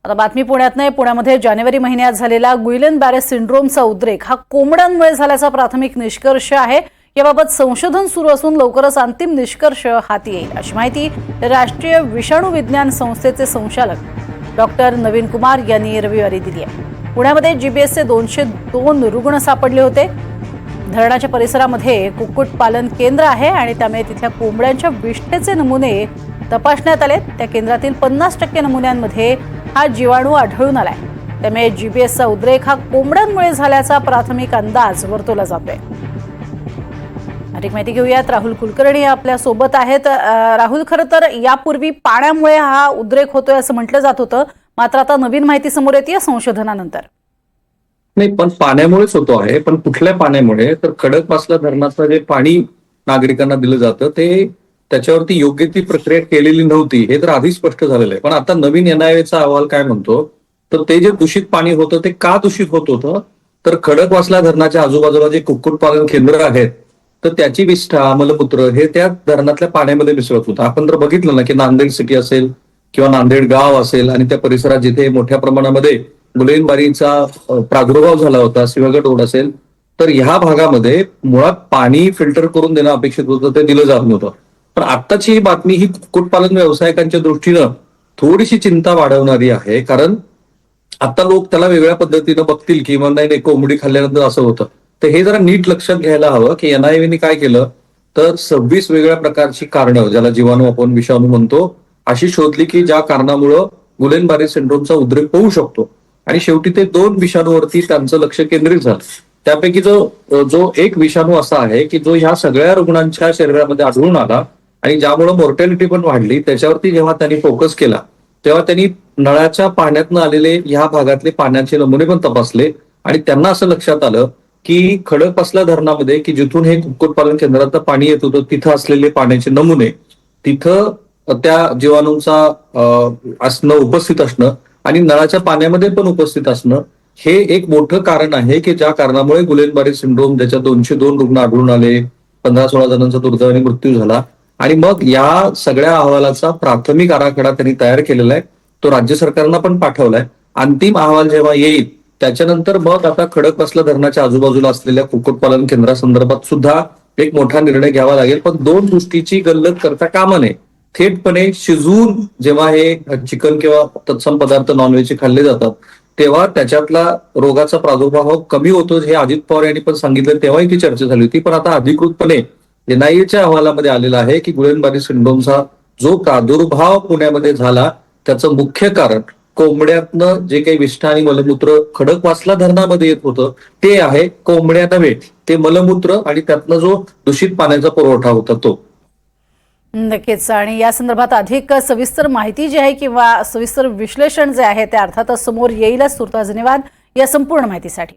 आता बातमी पुण्यातनं आहे। पुण्यामध्ये जानेवारी महिन्यात झालेला गुइलेन-बॅरे सिंड्रोमचा उद्रेक हा कोंबड्यांमुळे झाल्याचा प्राथमिक निष्कर्ष आहे। याबाबत संशोधन सुरू असून लवकरच अंतिम निष्कर्ष हाती येईल, अशी माहिती राष्ट्रीय विषाणू विज्ञान संस्थेचे संचालक डॉक्टर नवीन कुमार यांनी रविवारी दिली आहे। पुण्यामध्ये जीबीएसचे 202 रुग्ण सापडले होते। धरणाच्या परिसरामध्ये कुक्कुटपालन केंद्र आहे आणि त्यामुळे तिथल्या कोंबड्यांच्या विष्ठेचे नमुने तपासण्यात आले। त्या केंद्रातील 50% नमुन्यांमध्ये हा जीवाणू आढळून आलाय। त्यामुळे जीबीएसचा उद्रेक हा कोंबड्यांमुळे झाल्याचा प्राथमिक अंदाज वर्तवला जातोय। अधिक माहिती घेऊयात, राहुल कुलकर्णी आपल्या सोबत आहेत। राहुल, खरं तर यापूर्वी पाण्यामुळे हा उद्रेक होतोय असं म्हटलं जात होतं, मात्र आता नवीन माहिती समोर येते संशोधनानंतर। नाही, पण पाण्यामुळेच होतो आहे। पण कुठल्या पाण्यामुळे? तर खडकवासला धरणाचं जे पाणी नागरिकांना दिलं जातं ते त्याच्यावरती योग्य ती प्रक्रिया केलेली नव्हती, हे तर आधी स्पष्ट झालेलं आहे। पण आता नवीन एनआयव्हीचा अहवाल काय म्हणतो, तर ते जे दूषित पाणी होतं ते का दूषित होत होतं, तर खडकवासला धरणाच्या आजूबाजूला जे कुक्कुटपालन केंद्र आहेत तर त्याची विष्ठा, मलमूत्र हे त्या धरणातल्या पाण्यामध्ये मिसळत होतं। आपण जर बघितलं ना की नांदेड सिटी असेल किंवा नांदेड गाव असेल आणि त्या परिसरात जिथे मोठ्या प्रमाणामध्ये गुइलेन-बॅरेचा प्रादुर्भाव झाला होता, सिंहगड रोड असेल, तर ह्या भागामध्ये मुळात पाणी फिल्टर करून देणं अपेक्षित होतं, ते दिलं जात नव्हतं। पण आत्ताची ही बातमी ही कुक्कुटपालन व्यावसायिकांच्या दृष्टीनं थोडीशी चिंता वाढवणारी आहे, कारण आता लोक त्याला वेगळ्या पद्धतीनं बघतील की नाही कोंबडी खाल्ल्यानंतर असं होतं। तर हे जरा नीट लक्षात घ्यायला हवं की एनआयव्हीने काय केलं, तर 26 वेगळ्या प्रकारची कारणं, ज्याला जीवाणू आपण विषाणू म्हणतो, अशी शोधली की ज्या कारणामुळं गुइलेन-बॅरे सिंड्रोमचा उद्रेक होऊ शकतो। आणि शेवटी ते 2 विषाणूवरती त्यांचं लक्ष केंद्रित झालं। त्यापैकी जो एक विषाणू असा आहे की जो ह्या सगळ्या रुग्णांच्या शरीरामध्ये आढळून आला आणि ज्यामुळे मॉर्टॅलिटी पण वाढली, त्याच्यावरती जेव्हा त्यांनी फोकस केला तेव्हा त्यांनी नळाच्या पाण्यातनं आलेले ह्या भागातले पाण्याचे नमुने पण तपासले आणि त्यांना असं लक्षात आलं की खडकवासला धरणामध्ये की जिथून हे कुक्कुटपालन केंद्रात पाणी येत होतं तिथं असलेले पाण्याचे नमुने, तिथं त्या जीवाणूंचा असणं, उपस्थित असणं आणि नळाच्या पाण्यामध्ये पण उपस्थित असणं हे एक मोठं कारण आहे की ज्या कारणामुळे गुइलेन-बॅरे सिंड्रोम, ज्याच्या 202 रुग्ण आढळून आले, 15-16 जणांचा दुर्दैवाने मृत्यू झाला। आणि मग या सगळ्या अहवालाचा प्राथमिक आराखडा त्यांनी तयार केलेला आहे, तो राज्य सरकारना पण पाठवलाय। अंतिम अहवाल जेव्हा येईल त्याच्यानंतर मग आता खडकवासला धरणाच्या आजूबाजूला असलेल्या कुक्कुटपालन केंद्रासंदर्भात सुद्धा एक मोठा निर्णय घ्यावा लागेल। पण 2 गोष्टीची गल्लत करता कामा नये। थेटपणे शिजवून जेव्हा हे चिकन किंवा तत्सम पदार्थ नॉनव्हेजचे खाल्ले जातात तेव्हा त्याच्यातला रोगाचा प्रादुर्भाव कमी होतो, हे अजित पवार यांनी पण सांगितलं, तेव्हाही ती चर्चा झाली होती। पण आता अधिकृतपणे एनआयव्हीच्या अहवालामध्ये आलेला आहे की गुइलेन-बॅरे सिंड्रोमचा जो प्रादुर्भाव पुण्यामध्ये झाला त्याचं मुख्य कारण कोंबड्यातनं जे काही विष्ठा आणि मलमूत्र खडकवासला धरणामध्ये येत होतं ते आहे, कोंबड्या नव्हे, ते मलमूत्र आणि त्यातनं जो दूषित पाण्याचा पुरवठा होता तो। नक्कीच, आणि या संदर्भात अधिक सविस्तर माहिती जी आहे किंवा सविस्तर विश्लेषण जे आहे ते अर्थातच समोर येईलच। तुर्तास धन्यवाद या संपूर्ण माहितीसाठी।